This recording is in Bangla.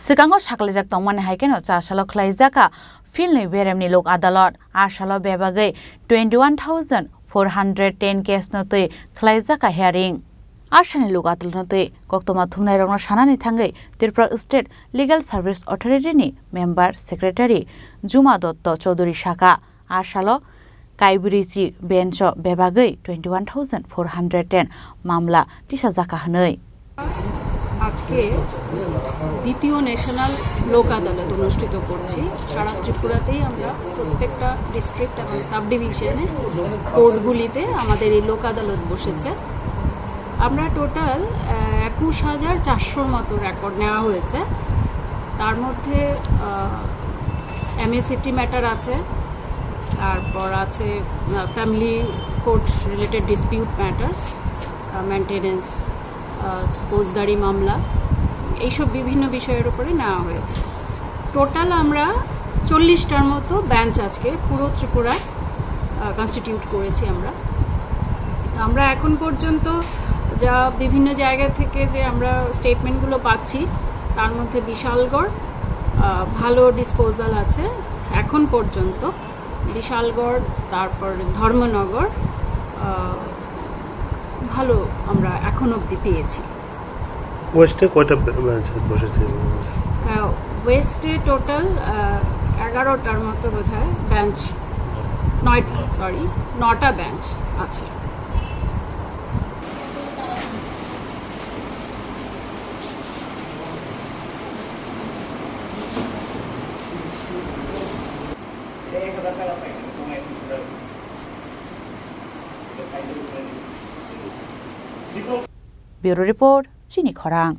Sikango saklaijak tongmani haikeno chasalo khlaijaka filni beremni lok adalat asalo bebagai 21,410 case notui khlaijaka hearing. Asani lok adalat notui koktoma thumnai rokno sanani thangai Tripura State Legal Service Authority ni member secretary Juma Dotto Chaudhuri Shaka asalo Kaibirichi bencho bebagai 21,410 মামলা tisajaka hanoi. আজকে দ্বিতীয় ন্যাশনাল লোক আদালত অনুষ্ঠিত করছি সারা ত্রিপুরাতেই আমরা প্রত্যেকটা ডিস্ট্রিক্ট এবং সাব ডিভিশনে কোর্টগুলিতে আমাদের এই লোক আদালত বসেছে আমরা টোটাল 21,400 মতো রেকর্ড নেওয়া হয়েছে তার মধ্যে এমএসিটি ম্যাটার আছে তারপর আছে family court related dispute matters maintenance ফৌজদারি মামলা এইসব বিভিন্ন বিষয়ের উপরে নেওয়া হয়েছে টোটাল আমরা 40টার মতো বেঞ্চ আজকে পুরো ত্রিপুরা কনস্টিটিউট করেছি আমরা এখন পর্যন্ত যা বিভিন্ন জায়গা থেকে যে আমরা স্টেটমেন্টগুলো পাচ্ছি তার মধ্যে বিশালগড় ভালো ডিসপোজাল আছে এখন পর্যন্ত বিশালগড় তারপর ধর্মনগর ভালো আমরা এখন অবধি পেয়েছি ওয়েস্টে কয়টা বেঞ্চ বসেছে ওয়েস্টে টোটাল 11টার মতো বোধহয় বেঞ্চ 9টা বেঞ্চ আছে Bureau Report, Chini Khorang.